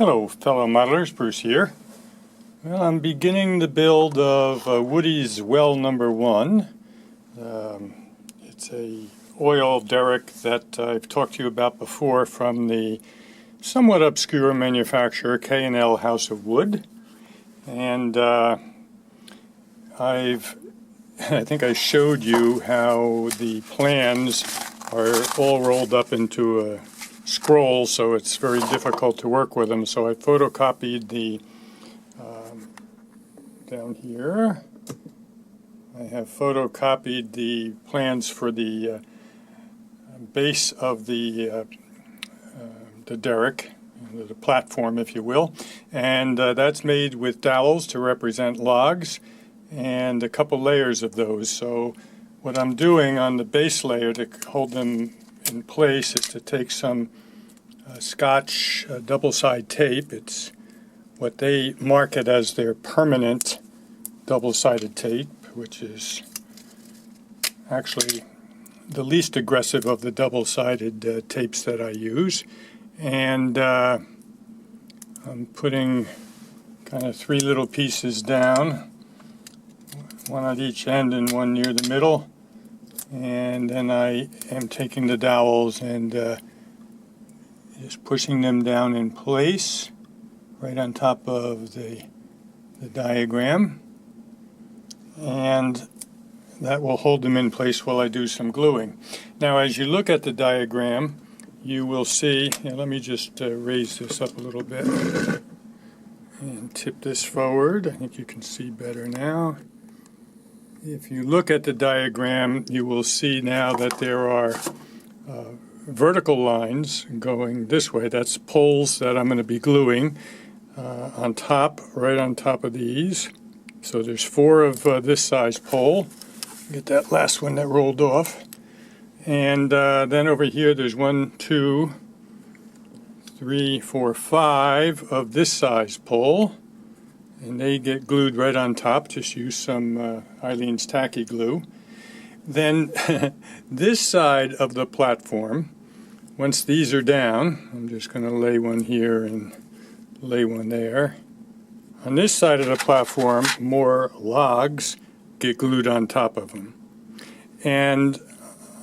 Hello fellow modelers, Bruce here. Well, I'm beginning the build of Woody's well number 1. It's a oil derrick that I've talked to you about before from the somewhat obscure manufacturer K&L House of Wood. And I think I showed you how the plans are all rolled up into a scroll, so it's very difficult to work with them. So I photocopied the down here. I have photocopied the plans for the base of the derrick, the platform, if you will, and that's made with dowels to represent logs, and a couple layers of those. So what I'm doing on the base layer to hold them in place is to take some Scotch double-side tape. It's what they market as their permanent double-sided tape, which is actually the least aggressive of the double-sided tapes that I use. And I'm putting kind of 3 little pieces down, one at each end and one near the middle. And then I am taking the dowels and just pushing them down in place right on top of the diagram, and that will hold them in place while I do some gluing. Now as you look at the diagram, you will see, let me just raise this up a little bit and tip this forward. I think you can see better now. If you look at the diagram, you will see now that there are vertical lines going this way. That's poles that I'm going to be gluing on top, right on top of these. So there's 4 of this size pole. Get that last one that rolled off. And then over here there's 1, 2, 3, 4, 5 of this size pole. And they get glued right on top. Just use some Eileen's tacky glue. Then this side of the platform, once these are down, I'm just going to lay one here and lay one there. On this side of the platform, more logs get glued on top of them. And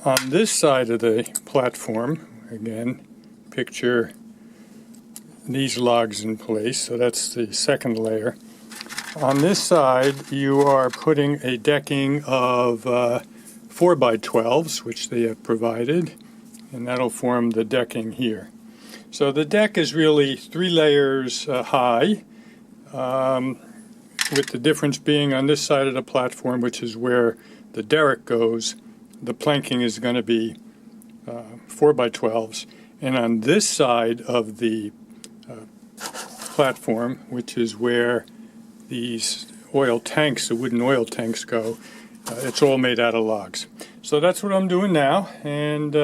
on this side of the platform, again, picture these logs in place, so that's the second layer. On this side, you are putting a decking of 4x12s, which they have provided, and that'll form the decking here. So the deck is really 3 layers high, with the difference being on this side of the platform, which is where the derrick goes, the planking is going to be 4x12s, and on this side of the platform, which is where these oil tanks, the wooden oil tanks go, it's all made out of logs. So that's what I'm doing now, and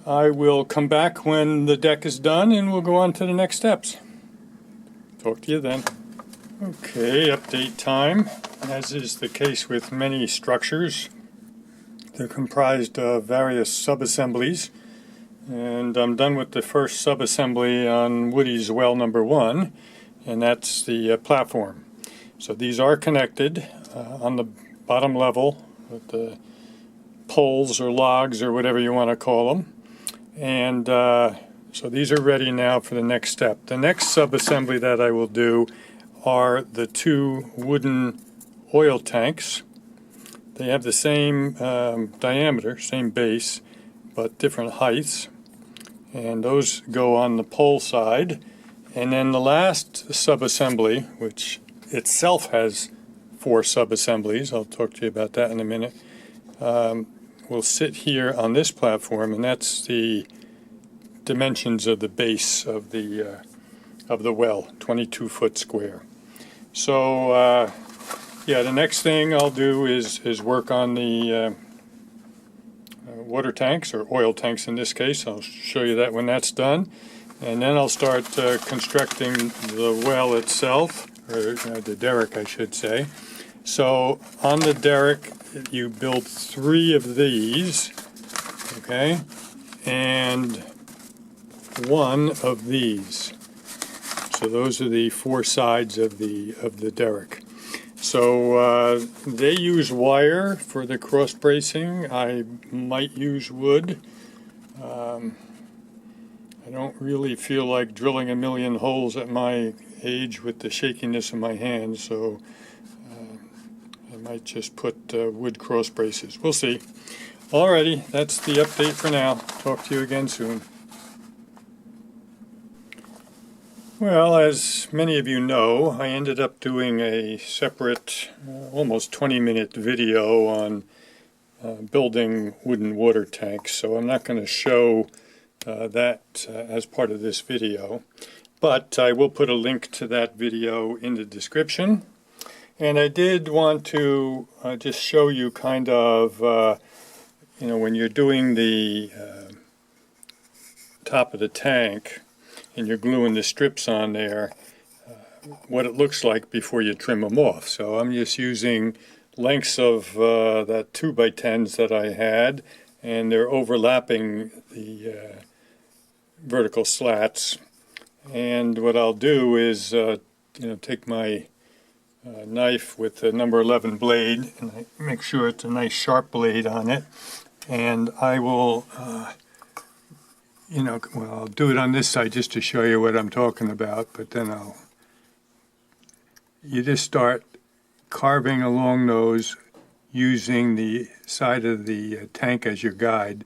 I will come back when the deck is done and we'll go on to the next steps. Talk to you then. Okay, update time. As is the case with many structures, they're comprised of various subassemblies, and I'm done with the first subassembly on Woody's well number 1, and that's the platform. So these are connected on the bottom level with the poles or logs or whatever you want to call them. And so these are ready now for the next step. The next subassembly that I will do are the 2 wooden oil tanks. They have the same diameter, same base, but different heights. And those go on the pole side. And then the last subassembly, which itself has 4 subassemblies, I'll talk to you about that in a minute, will sit here on this platform, and that's the dimensions of the base of the well, 22 foot square. So yeah, the next thing I'll do is work on the water tanks, or oil tanks in this case. I'll show you that when that's done, and then I'll start constructing the well itself, or the derrick I should say. So on the derrick you build 3 of these, okay, and 1 of these. So those are the four sides of the Derrick. So they use wire for the cross bracing. I might use wood. I don't really feel like drilling a million holes at my age with the shakiness of my hands, so I might just put wood cross braces. We'll see. Alrighty, that's the update for now. Talk to you again soon. Well, as many of you know, I ended up doing a separate, almost 20-minute video on building wooden water tanks, so I'm not going to show that as part of this video, but I will put a link to that video in the description. And I did want to just show you kind of, when you're doing the top of the tank and you're gluing the strips on there, what it looks like before you trim them off. So I'm just using lengths of that 2x10s that I had, and they're overlapping the vertical slats. And what I'll do is take my knife with the number 11 blade, and I make sure it's a nice sharp blade on it, and I will I'll do it on this side just to show you what I'm talking about, but then you just start carving along those using the side of the tank as your guide,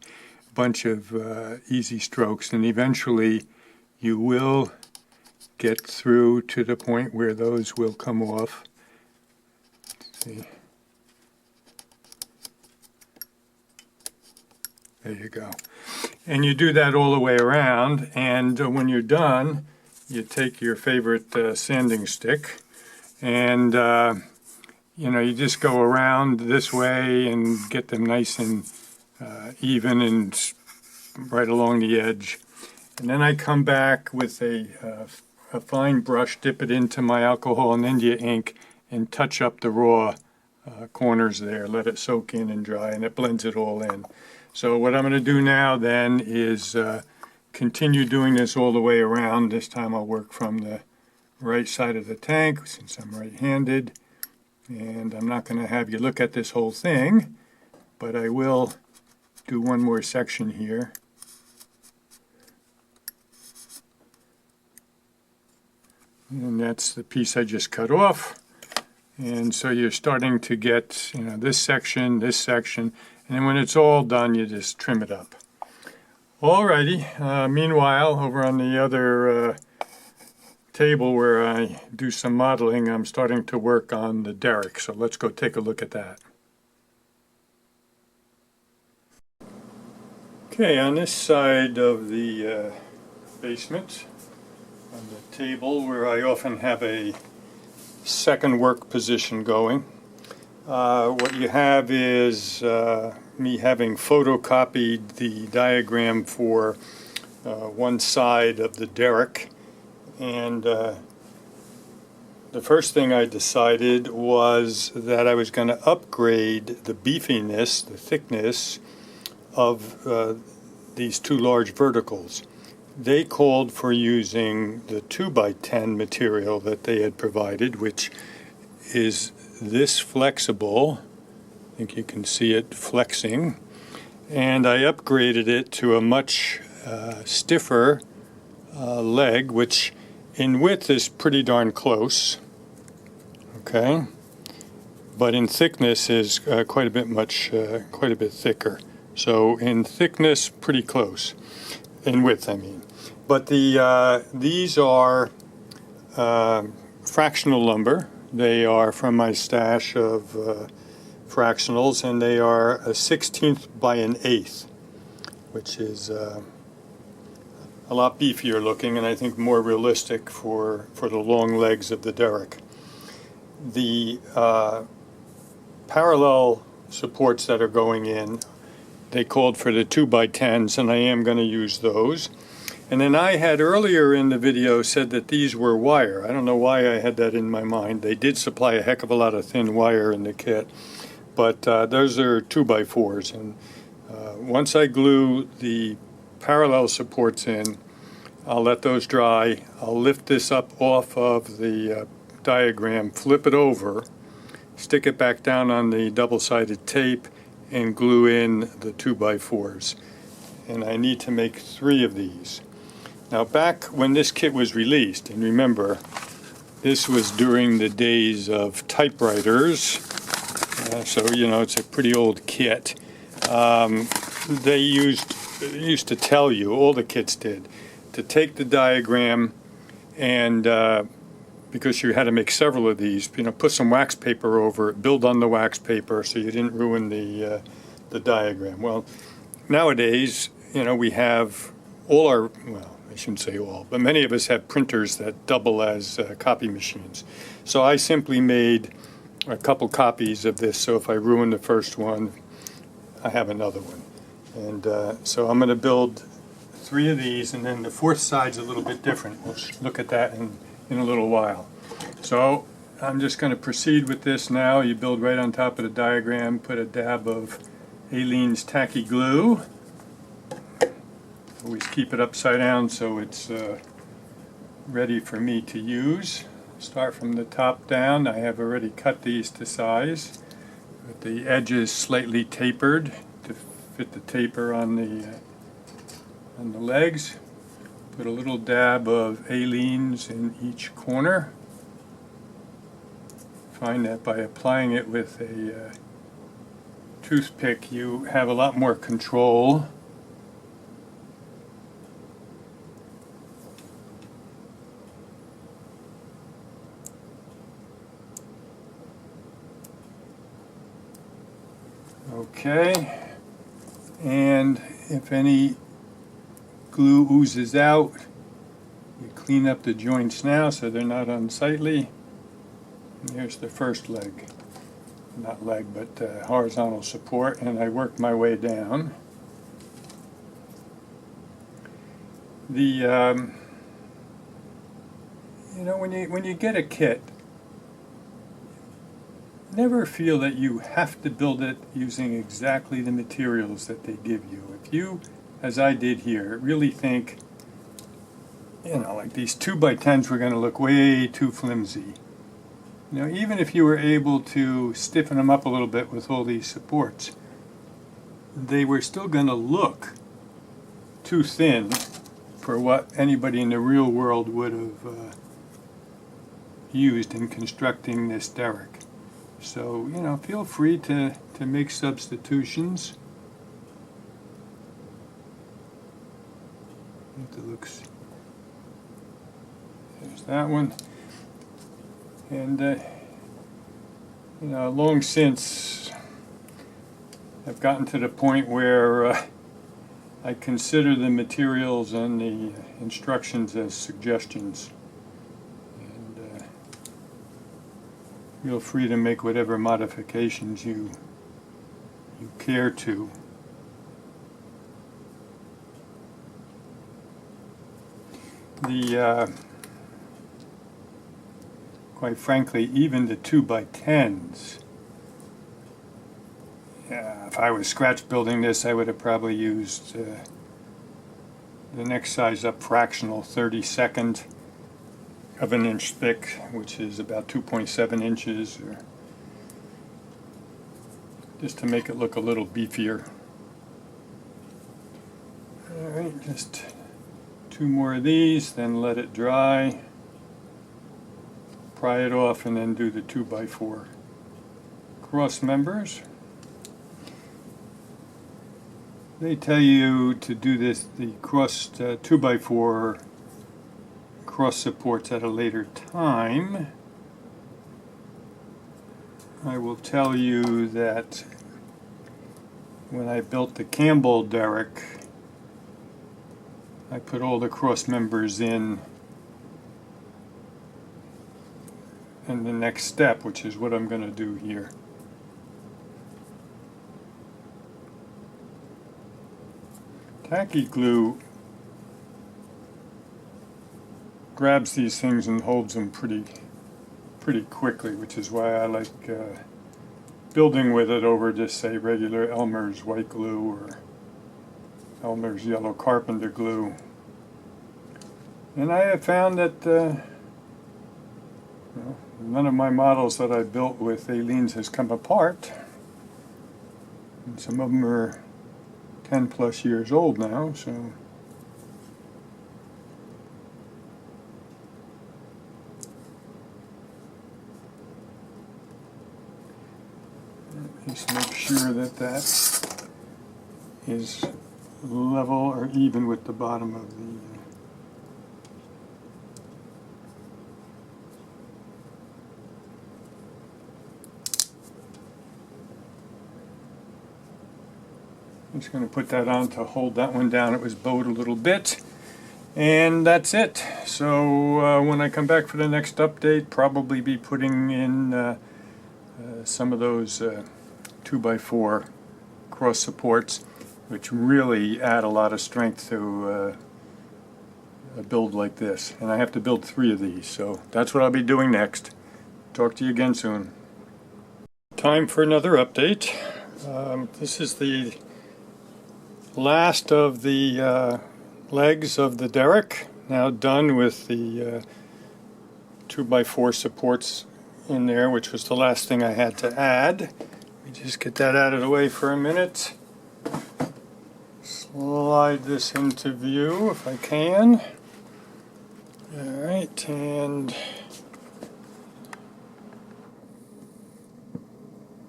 a bunch of easy strokes, and eventually you will get through to the point where those will come off. Let's see. There you go. And you do that all the way around, and when you're done, you take your favorite sanding stick, and you just go around this way and get them nice and even and right along the edge. And then I come back with a fine brush, dip it into my alcohol and India ink, and touch up the raw corners there, let it soak in and dry, and it blends it all in. So what I'm going to do now then is continue doing this all the way around. This time I'll work from the right side of the tank since I'm right-handed. And I'm not going to have you look at this whole thing, but I will do one more section here. And that's the piece I just cut off. And so you're starting to get this section, and then when it's all done, you just trim it up. Alrighty, meanwhile, over on the other table where I do some modeling, I'm starting to work on the Derrick, so let's go take a look at that. Okay, on this side of the basement, on the table where I often have a second work position going, what you have is me having photocopied the diagram for one side of the Derrick, and the first thing I decided was that I was going to upgrade the beefiness, the thickness of these two large verticals. They called for using the 2x10 material that they had provided, which is this flexible. I think you can see it flexing. And I upgraded it to a much stiffer leg, which in width is pretty darn close. Okay, but in thickness is quite a bit thicker. So in thickness, pretty close. In width, I mean. But these are fractional lumber. They are from my stash of fractionals, and they are a 1/16 by an 1/8, which is a lot beefier looking, and I think more realistic for the long legs of the Derrick. The parallel supports that are going in, they called for the 2x10s, and I am going to use those. And then I had earlier in the video said that these were wire. I don't know why I had that in my mind. They did supply a heck of a lot of thin wire in the kit, but those are 2x4s. And once I glue the parallel supports in, I'll let those dry. I'll lift this up off of the diagram, flip it over, stick it back down on the double-sided tape, and glue in the 2x4s. And I need to make 3 of these. Now, back when this kit was released, and remember, this was during the days of typewriters, so you know it's a pretty old kit. They used to tell you, all the kits did, to take the diagram and because you had to make several of these, put some wax paper over it, build on the wax paper so you didn't ruin the diagram. Well, nowadays, we have all our, well, I shouldn't say all, but many of us have printers that double as copy machines. So I simply made a couple copies of this, so if I ruin the first one, I have another one. And so I'm going to build 3 of these, and then the 4th side's a little bit different. We'll look at that in a little while. So I'm just going to proceed with this now. You build right on top of the diagram, put a dab of Aleene's tacky glue. Always keep it upside down so it's ready for me to use. Start from the top down. I have already cut these to size, with the edges slightly tapered to fit the taper on the legs. Put a little dab of Aleene's in each corner. Find that by applying it with a toothpick, you have a lot more control. Okay, and if any glue oozes out, you clean up the joints now so they're not unsightly. And here's the first leg, not leg, but horizontal support, and I work my way down. The when you get a kit, never feel that you have to build it using exactly the materials that they give you. If you, as I did here, really think, like these 2x10s were going to look way too flimsy. Even if you were able to stiffen them up a little bit with all these supports, they were still going to look too thin for what anybody in the real world would have used in constructing this Derrick. So, feel free to make substitutions. It looks, there's that one. And, long since I've gotten to the point where I consider the materials and the instructions as suggestions. Feel free to make whatever modifications you care to. Quite frankly, even the 2x10s, if I was scratch building this, I would have probably used the next size up fractional 32nd of an inch thick, which is about 2.7 inches, or just to make it look a little beefier. Alright, just 2 more of these, then let it dry, pry it off, and then do the 2x4 cross members. They tell you to do this, the crossed 2x4 cross supports at a later time. I will tell you that when I built the Campbell Derrick, I put all the cross members in the next step, which is what I'm going to do here. Tacky glue grabs these things and holds them pretty quickly, which is why I like building with it over just say regular Elmer's white glue or Elmer's yellow carpenter glue. And I have found that none of my models that I built with Aleen's has come apart. And some of them are 10 plus years old now, so. Just make sure that that is level or even with the bottom of the I'm just going to put that on to hold that one down. It was bowed a little bit. And that's it. So when I come back for the next update, probably be putting in some of those 2x4 cross supports, which really add a lot of strength to a build like this. And I have to build 3 of these, so that's what I'll be doing next. Talk to you again soon. Time for another update. This is the last of the legs of the Derrick, now done with the 2x4 supports in there, which was the last thing I had to add. Let me just get that out of the way for a minute. Slide this into view if I can. Alright, and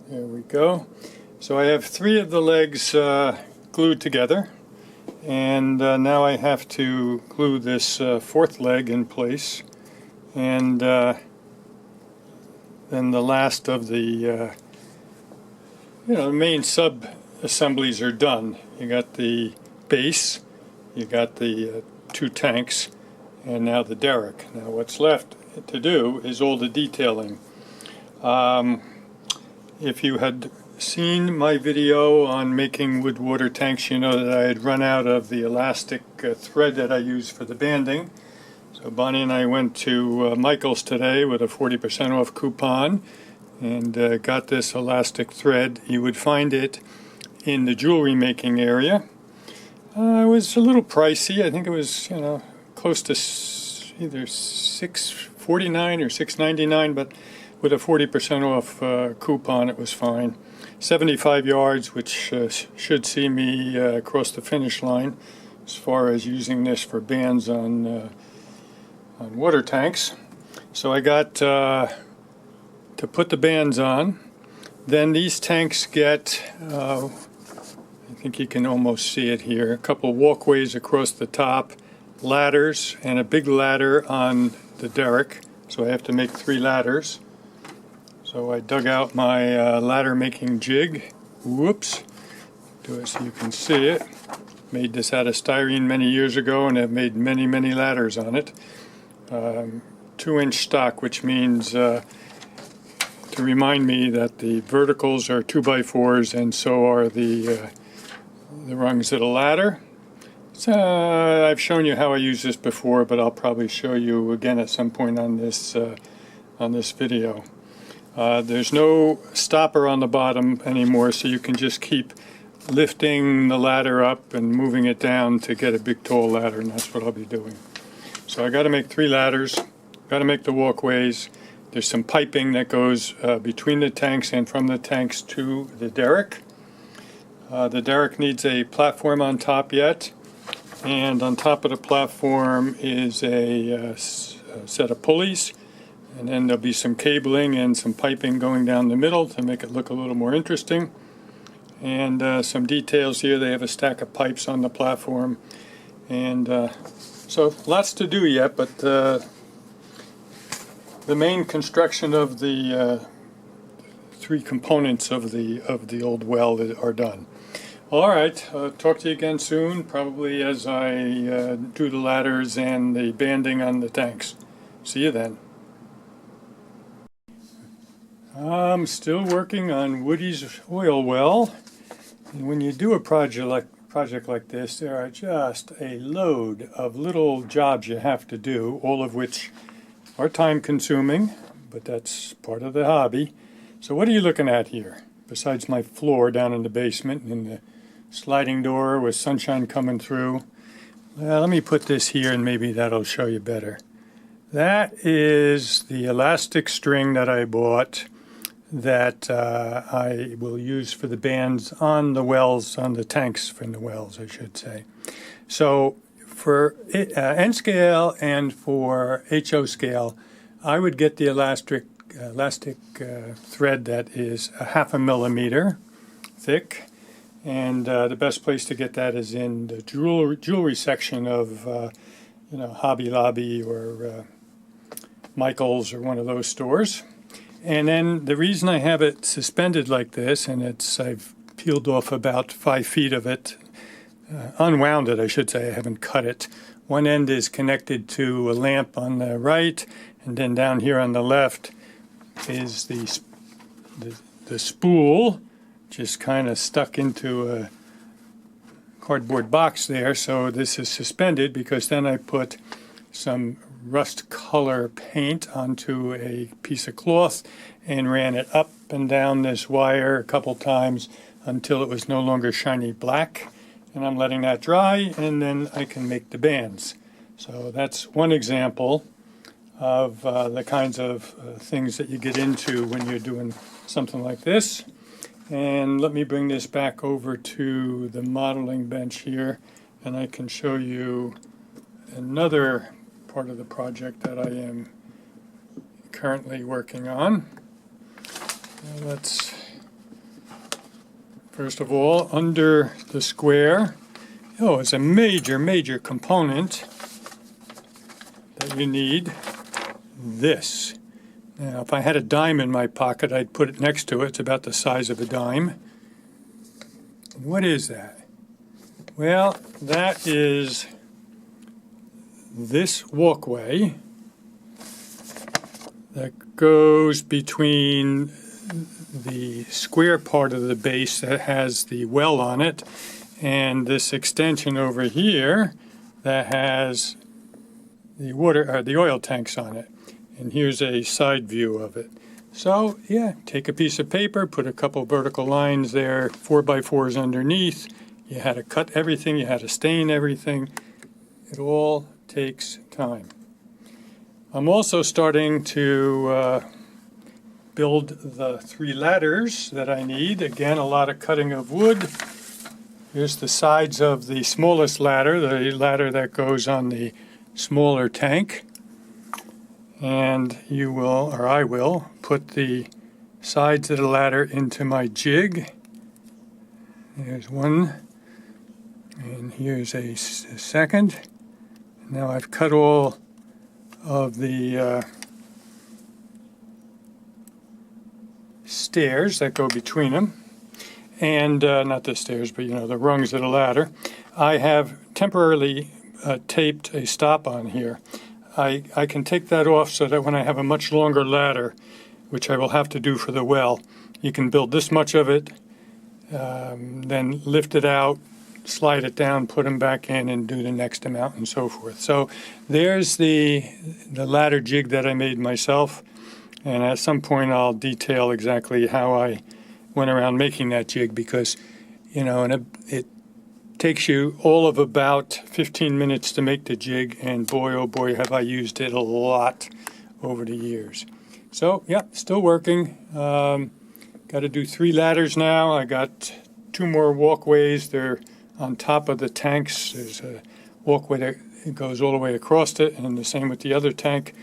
there we go. So I have 3 of the legs glued together, and now I have to glue this 4th leg in place, and then the last of the the main sub assemblies are done. You got the base, you got the 2 tanks, and now the Derrick. Now what's left to do is all the detailing. If you had seen my video on making wood water tanks, you know that I had run out of the elastic thread that I use for the banding. So Bonnie and I went to Michael's today with a 40% off coupon and got this elastic thread. You would find it in the jewelry making area. It was a little pricey. I think it was, close to either $6.49 or $6.99, but with a 40% off coupon, it was fine. 75 yards, which should see me across the finish line as far as using this for bands on water tanks. So I got to put the bands on. Then these tanks get, I think you can almost see it here, a couple walkways across the top, ladders, and a big ladder on the Derrick. So I have to make 3 ladders. So I dug out my ladder making jig. Whoops. Do it so you can see it. Made this out of styrene many years ago and have made many, many ladders on it. 2-inch stock, which means to remind me that the verticals are 2x4s and so are the rungs of the ladder. So, I've shown you how I use this before, but I'll probably show you again at some point on this video. There's no stopper on the bottom anymore, so you can just keep lifting the ladder up and moving it down to get a big tall ladder, and that's what I'll be doing. So I got to make 3 ladders, got to make the walkways. There's some piping that goes between the tanks and from the tanks to the Derrick. The Derrick needs a platform on top yet, and on top of the platform is a set of pulleys. And then there'll be some cabling and some piping going down the middle to make it look a little more interesting. And some details here. They have a stack of pipes on the platform. And so lots to do yet, but the main construction of the 3 components of the old well are done. All right, talk to you again soon, probably as I do the ladders and the banding on the tanks. See you then. I'm still working on Woody's oil well, and when you do a project like this, there are just a load of little jobs you have to do, all of which are time consuming, but that's part of the hobby. So what are you looking at here, besides my floor down in the basement and the sliding door with sunshine coming through? Well, let me put this here and maybe that'll show you better. That is the elastic string that I bought that I will use for the bands on the wells, on the tanks from the wells, I should say. So for N scale and for HO scale, I would get the elastic thread that is 0.5 millimeter thick. And the best place to get that is in the jewelry section of, Hobby Lobby or Michael's or one of those stores. And then the reason I have it suspended like this, and I've peeled off about 5 feet of it, unwound it, I should say. I haven't cut it. One end is connected to a lamp on the right, and then down here on the left is the spool, just kind of stuck into a cardboard box there. So this is suspended because then I put some rust color paint onto a piece of cloth and ran it up and down this wire a couple times until it was no longer shiny black. And I'm letting that dry, and then I can make the bands. So that's one example of the kinds of things that you get into when you're doing something like this. And let me bring this back over to the modeling bench here, and I can show you another part of the project that I am currently working on. Let's, first of all, under the square, it's a major component that you need, this. Now, if I had a dime in my pocket, I'd put it next to it. It's about the size of a dime. What is that? Well, that is this walkway that goes between the square part of the base that has the well on it and this extension over here that has the oil tanks on it. And here's a side view of it. So, yeah, take a piece of paper, put a couple vertical lines there, 4x4s underneath. You had to cut everything, you had to stain everything. It all takes time. I'm also starting to build the 3 ladders that I need. Again, a lot of cutting of wood. Here's the sides of the smallest ladder, the ladder that goes on the smaller tank. And you will, or I will, put the sides of the ladder into my jig. There's one, and here's a second. Now I've cut all of the stairs that go between them, and not the stairs, but the rungs of the ladder. I have temporarily taped a stop on here. I can take that off so that when I have a much longer ladder, which I will have to do for the well, you can build this much of it, then lift it out, slide it down, put them back in, and do the next amount, and so forth. So there's the ladder jig that I made myself, and at some point I'll detail exactly how I went around making that jig, because it takes you all of about 15 minutes to make the jig, and boy, oh boy, have I used it a lot over the years. So, yeah, still working. Got to do 3 ladders now. I got 2 more walkways. They're on top of the tanks. There's a walkway that goes all the way across it, and the same with the other tank.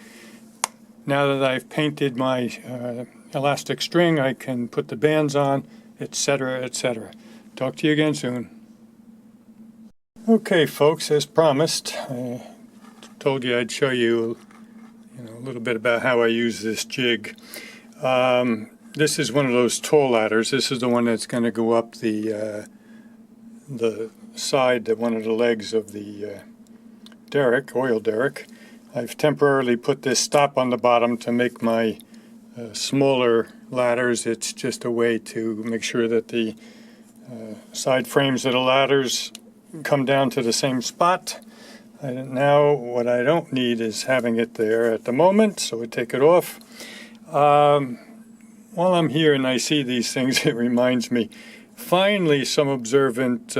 Now that I've painted my elastic string, I can put the bands on, etc., etc. Talk to you again soon. Okay, folks, as promised, I told you I'd show you, a little bit about how I use this jig. This is one of those tall ladders. This is the one that's going to go up the side, one of the legs of the derrick, oil derrick. I've temporarily put this stop on the bottom to make my smaller ladders. It's just a way to make sure that the side frames of the ladders come down to the same spot. Now what I don't need is having it there at the moment, so we take it off. While I'm here and I see these things, it reminds me, finally some observant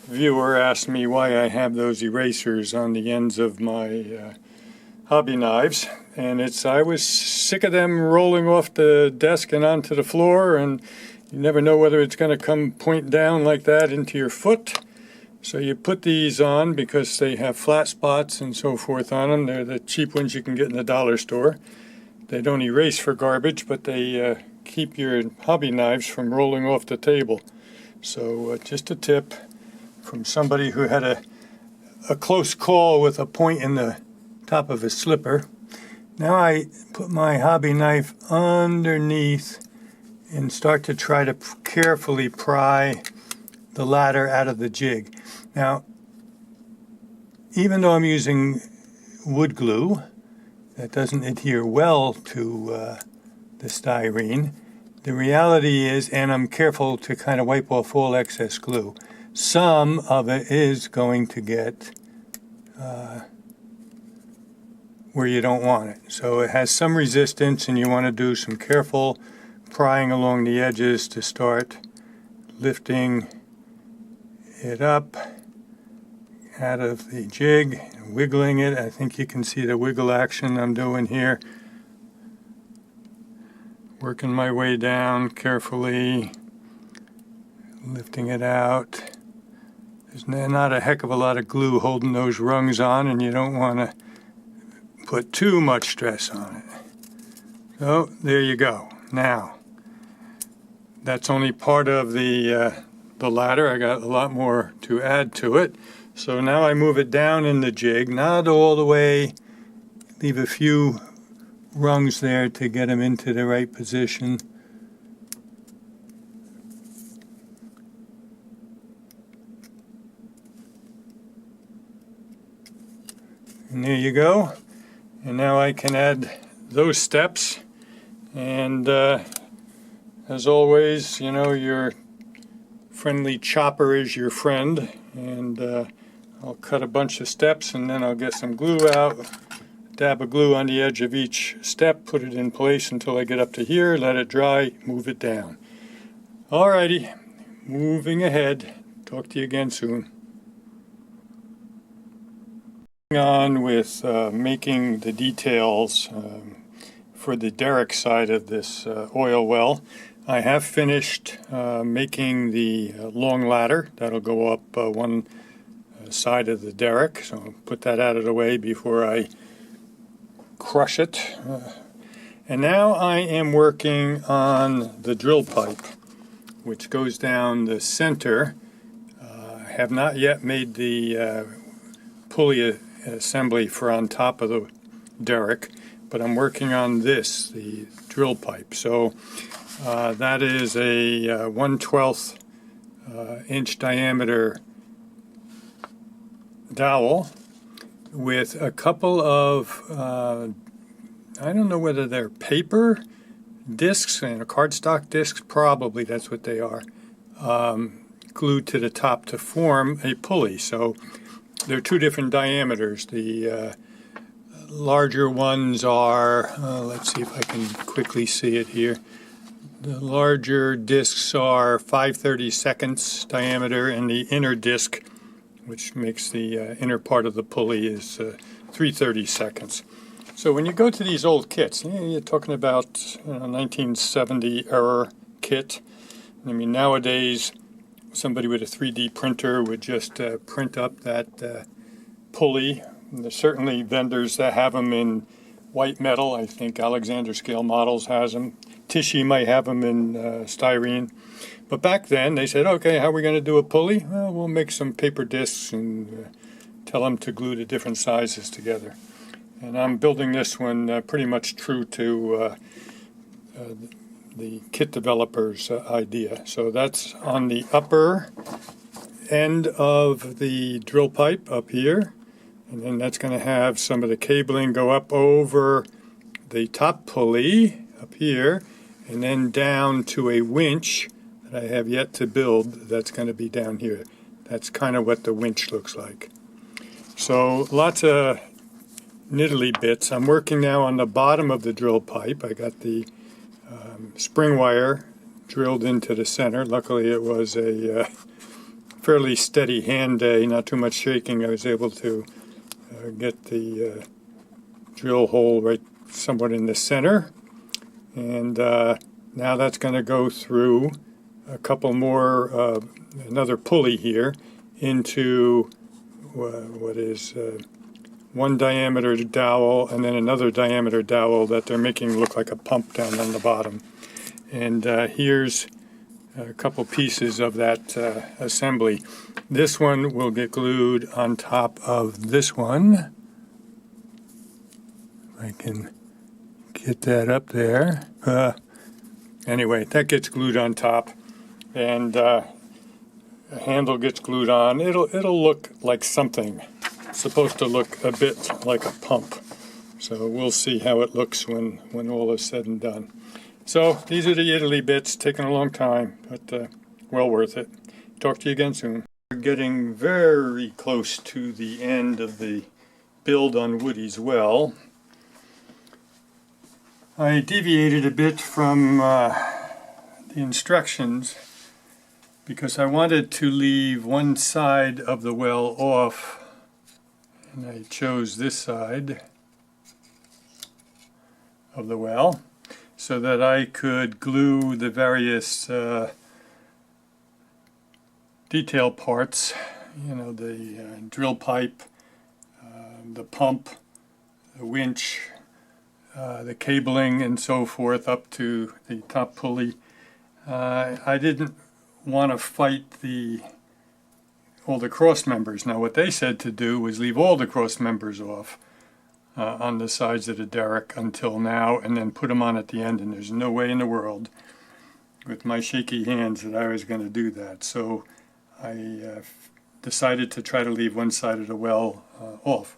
viewer asked me why I have those erasers on the ends of my hobby knives, and I was sick of them rolling off the desk and onto the floor, and you never know whether it's going to come point down like that into your foot. So you put these on because they have flat spots and so forth on them. They're the cheap ones you can get in the dollar store. They don't erase for garbage, but they keep your hobby knives from rolling off the table. So just a tip from somebody who had a close call with a point in the top of his slipper. Now I put my hobby knife underneath and start to try to carefully pry the ladder out of the jig. Now, even though I'm using wood glue that doesn't adhere well to the styrene, the reality is, and I'm careful to kind of wipe off all excess glue, some of it is going to get where you don't want it. So it has some resistance, and you want to do some careful prying along the edges to start lifting it up out of the jig, wiggling it. I think you can see the wiggle action I'm doing here. Working my way down carefully, lifting it out. There's not a heck of a lot of glue holding those rungs on, and you don't want to put too much stress on it. So there you go. Now, that's only part of the ladder. I got a lot more to add to it. So now I move it down in the jig, not all the way, leave a few rungs there to get them into the right position. And there you go. And now I can add those steps. And as always, you know, your friendly chopper is your friend. And I'll cut a bunch of steps, and then I'll get some glue out, dab of glue on the edge of each step, put it in place until I get up to here, let it dry, move it down. Alrighty, moving ahead. Talk to you again soon. On with making the details for the Derrick side of this oil well. I have finished making the long ladder that'll go up one side of the Derrick, so I'll put that out of the way before I crush it. And now I am working on the drill pipe, which goes down the center. I have not yet made the pulley assembly for on top of the Derrick, but I'm working on this, the drill pipe. So that is a 1/12 inch diameter dowel with a couple of, I don't know whether they're paper discs and a cardstock discs, probably that's what they are, glued to the top to form a pulley. So they're two different diameters. The larger ones are, let's see if I can quickly see it here. The larger discs are 5/32 diameter, and the inner disc, which makes the inner part of the pulley, is 3/32. So when you go to these old kits, you're talking about 1970 era kit. I mean, nowadays somebody with a 3D printer would just print up that pulley. And there's certainly vendors that have them in white metal. I think Alexander Scale Models has them. Tishy might have them in styrene. But back then they said, okay, how are we going to do a pulley? Well, we'll make some paper discs and tell them to glue the different sizes together. And I'm building this one pretty much true to the kit developer's idea. So that's on the upper end of the drill pipe up here. And then that's going to have some of the cabling go up over the top pulley up here, and then down to a winch that I have yet to build that's going to be down here. That's kind of what the winch looks like. So lots of niddly bits. I'm working now on the bottom of the drill pipe. I got the spring wire drilled into the center. Luckily it was a fairly steady hand day, not too much shaking. I was able to get the drill hole right somewhat in the center. And now that's going to go through a couple more, another pulley here into what is one diameter dowel and then another diameter dowel that they're making look like a pump down on the bottom. And here's a couple pieces of that assembly. This one will get glued on top of this one. If I can get that up there. Anyway, that gets glued on top, and a handle gets glued on. It'll look like something. It's supposed to look a bit like a pump. So we'll see how it looks when all is said and done. So these are the Italy bits, taking a long time, but well worth it. Talk to you again soon. We're getting very close to the end of the build on Woody's well. I deviated a bit from the instructions because I wanted to leave one side of the well off, and I chose this side of the well so that I could glue the various detail parts, you know, the drill pipe, the pump, the winch, the cabling and so forth up to the top pulley. I didn't want to fight all the cross members. Now what they said to do was leave all the cross members off on the sides of the derrick until now and then put them on at the end, and there's no way in the world with my shaky hands that I was going to do that. So I decided to try to leave one side of the well off.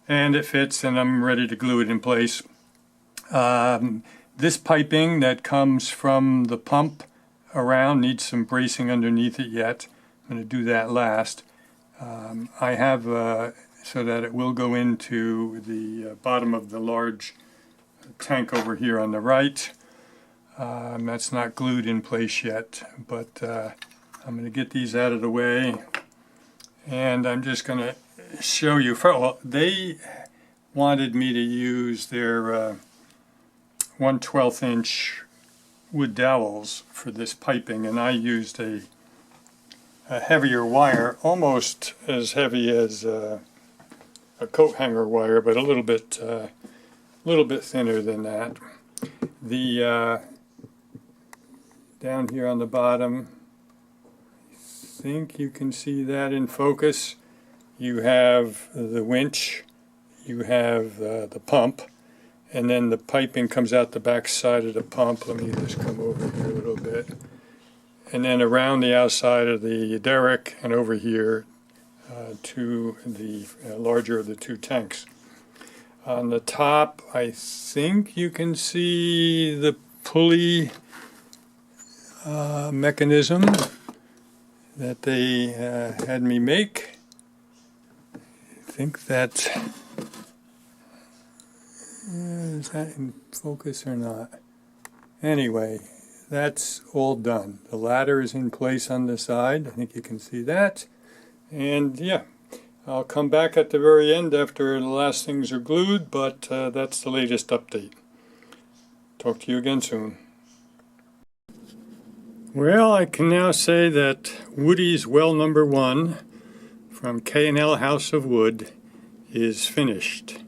And it fits, and I'm ready to glue it in place. This piping that comes from the pump around needs some bracing underneath it yet. I'm going to do that last. I have so that it will go into the bottom of the large tank over here on the right. That's not glued in place yet, but I'm going to get these out of the way, and I'm just going to show you. Well, they wanted me to use their 1/12 inch wood dowels for this piping, and I used a heavier wire, almost as heavy as a coat hanger wire, but a little bit thinner than that. The down here on the bottom, I think you can see that in focus. You have the winch, you have the pump, and then the piping comes out the back side of the pump. Let me just come over here a little bit. And then around the outside of the derrick and over here to the larger of the two tanks. On the top, I think you can see the pulley mechanism that they had me make. I think that is that in focus or not? Anyway, that's all done. The ladder is in place on the side. I think you can see that. And yeah, I'll come back at the very end after the last things are glued, but that's the latest update. Talk to you again soon. Well, I can now say that Woody's well number 1 from K&L House of Wood is finished.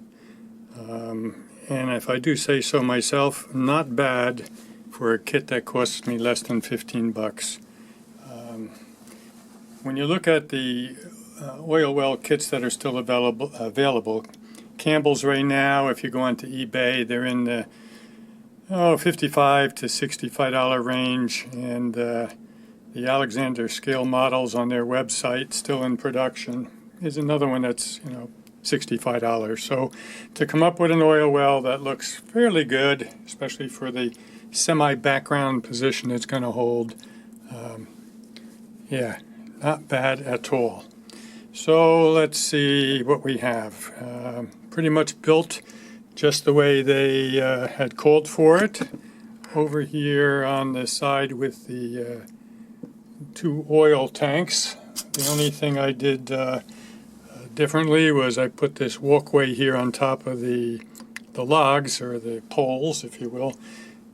And if I do say so myself, not bad for a kit that costs me less than 15 bucks. When you look at the oil well kits that are still available, Campbell's right now, if you go onto eBay, they're in the $55 to $65 range, and the Alexander scale models on their website, still in production, is another one that's $65. So to come up with an oil well that looks fairly good, especially for the semi-background position it's going to hold, yeah, not bad at all. So let's see what we have. Pretty much built just the way they had called for it. Over here on the side with the 2 oil tanks, The only thing I did differently was I put this walkway here on top of the logs, or the poles, if you will,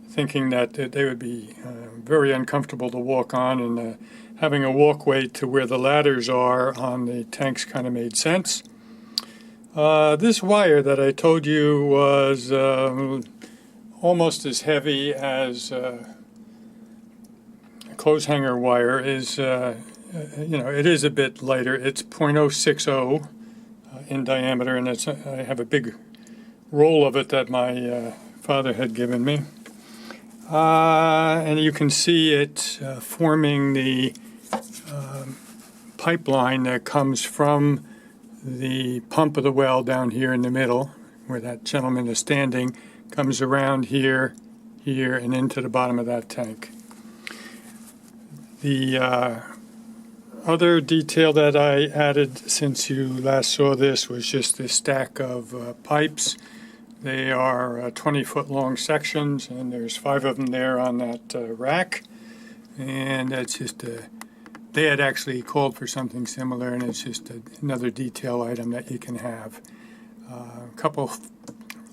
thinking that they would be very uncomfortable to walk on, and having a walkway to where the ladders are on the tanks kind of made sense. This wire that I told you was almost as heavy as clothes hanger wire is, it is a bit lighter. It's .060 in diameter, and I have a big roll of it that my father had given me. And you can see it forming the pipeline that comes from the pump of the well down here in the middle, where that gentleman is standing, comes around here, and into the bottom of that tank. The other detail that I added since you last saw this was just this stack of pipes. They are 20-foot long sections, and there's 5 of them there on that rack. And that's just they had actually called for something similar, and it's just another detail item that you can have. A couple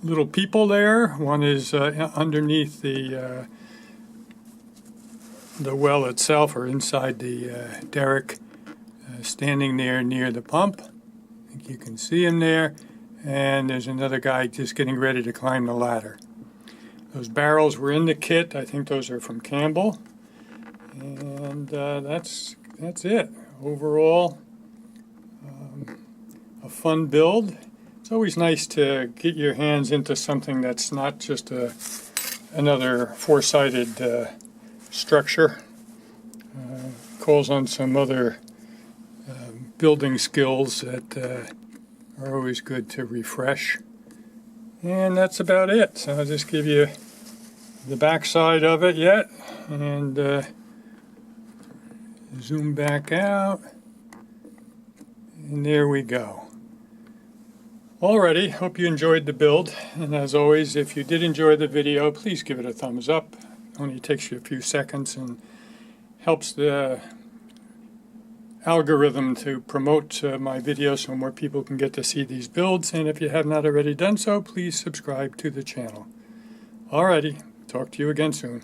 little people there. One is underneath the well itself, or inside the Derrick, standing there near the pump. I think you can see him there. And there's another guy just getting ready to climb the ladder. Those barrels were in the kit. I think those are from Campbell. And that's it. Overall, a fun build. It's always nice to get your hands into something that's not just another four-sided structure. Calls on some other building skills that are always good to refresh. And that's about it. So I'll just give you the back side of it yet, and zoom back out, and there we go. Alrighty, hope you enjoyed the build, and as always, if you did enjoy the video, please give it a thumbs up. It only takes you a few seconds and helps the algorithm to promote my videos so more people can get to see these builds. And if you have not already done so, please subscribe to the channel. Alrighty, talk to you again soon.